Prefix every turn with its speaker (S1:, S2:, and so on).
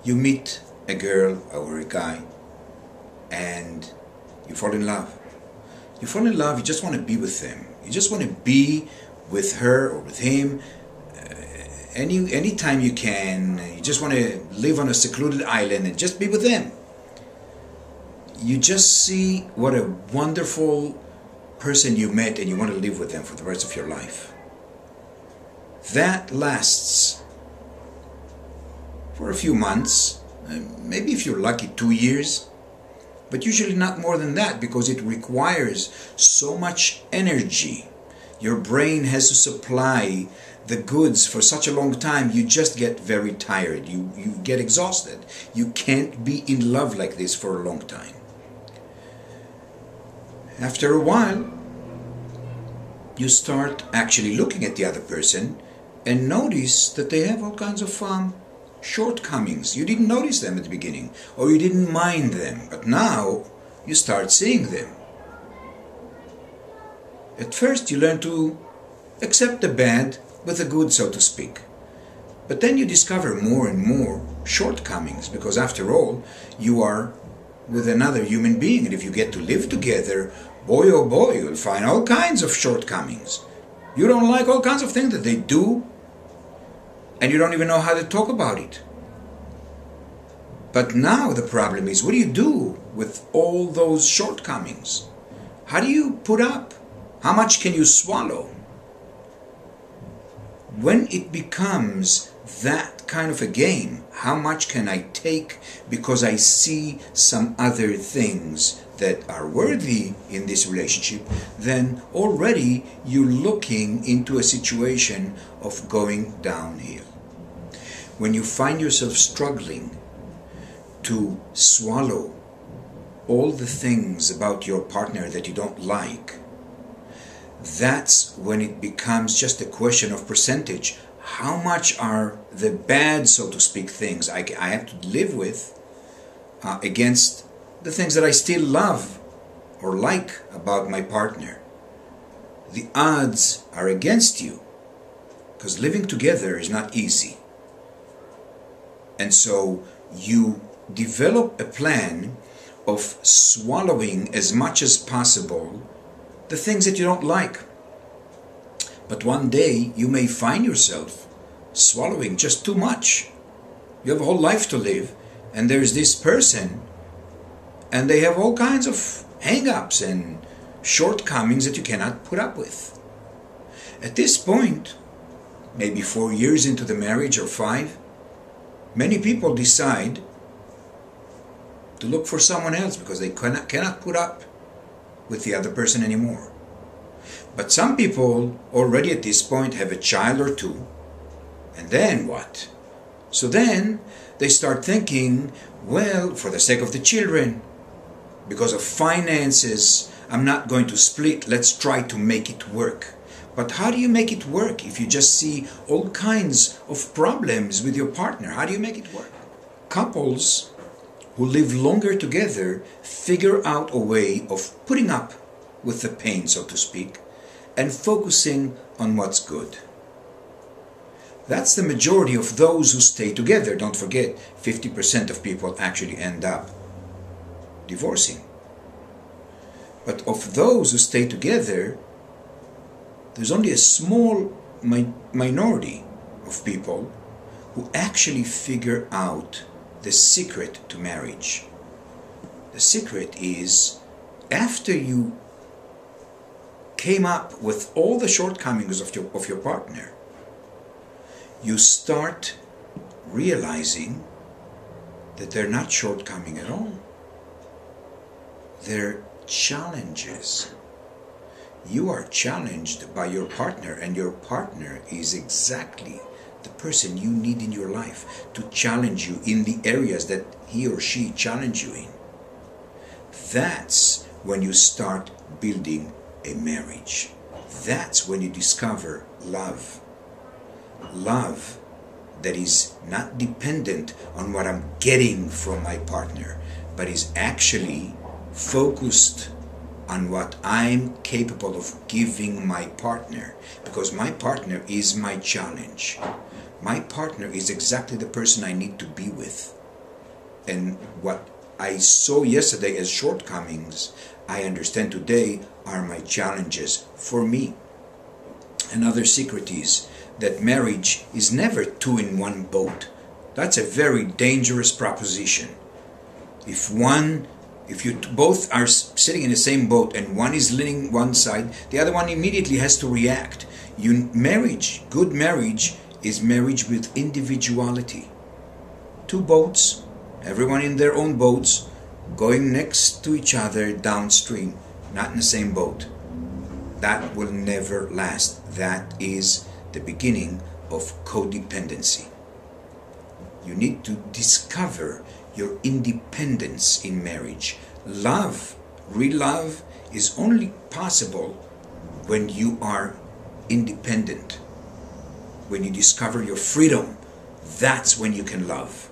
S1: You meet a girl or a guy and you fall in love. You fall in love, you just want to be with them. You just want to be with her or with him anytime you can. You just want to live on a secluded island and just be with them. You just see what a wonderful person you met and you want to live with them for the rest of your life. That lasts for a few months, maybe if you're lucky 2 years, but usually not more than that, because it requires so much energy. Your brain has to supply the goods for such a long time, you just get very tired, you get exhausted. You can't be in love like this for a long time. After a while, you start actually looking at the other person and notice that they have all kinds of shortcomings. You didn't notice them at the beginning, or you didn't mind them, but now you start seeing them. At first you learn to accept the bad with the good, so to speak. But then you discover more and more shortcomings, because after all, you are with another human being, and if you get to live together, boy oh boy, you'll find all kinds of shortcomings. You don't like all kinds of things that they do, and you don't even know how to talk about it. But now the problem is, what do you do with all those shortcomings? How do you put up? How much can you swallow? When it becomes that kind of a game, how much can I take because I see some other things that are worthy in this relationship, then already you're looking into a situation of going downhill. When you find yourself struggling to swallow all the things about your partner that you don't like, that's when it becomes just a question of percentage. How much are the bad, so to speak, things I have to live with against the things that I still love or like about my partner? The odds are against you, because living together is not easy. And so you develop a plan of swallowing as much as possible the things that you don't like. But one day you may find yourself swallowing just too much. You have a whole life to live, and there's this person, and they have all kinds of hang-ups and shortcomings that you cannot put up with. At this point, maybe 4 years into the marriage or 5, many people decide to look for someone else because they cannot put up with the other person anymore. But some people already at this point have a child or two, and then what? So then they start thinking, well, for the sake of the children, because of finances, I'm not going to split, let's try to make it work. But how do you make it work if you just see all kinds of problems with your partner? How do you make it work? Couples who live longer together figure out a way of putting up with the pain, so to speak, and focusing on what's good. That's the majority of those who stay together. Don't forget, 50% of people actually end up divorcing. But of those who stay together, there's only a small minority of people who actually figure out the secret to marriage. The secret is, after you came up with all the shortcomings of your partner, you start realizing that they're not shortcoming at all. They're challenges. You are challenged by your partner, and your partner is exactly the person you need in your life to challenge you in the areas that he or she challenge you in. That's when you start building a marriage. That's when you discover love. Love that is not dependent on what I'm getting from my partner, but is actually focused on what I'm capable of giving my partner, because my partner is my challenge. My partner is exactly the person I need to be with. And what I saw yesterday as shortcomings, I understand today are my challenges for me. Another secret is that marriage is never two in one boat. That's a very dangerous proposition. If you both are sitting in the same boat and one is leaning one side, the other one immediately has to react. Good marriage is marriage with individuality. Two boats, everyone in their own boats, going next to each other downstream, not in the same boat. That will never last. That is the beginning of codependency. You need to discover your independence in marriage. Love, real love, is only possible when you are independent. When you discover your freedom, that's when you can love.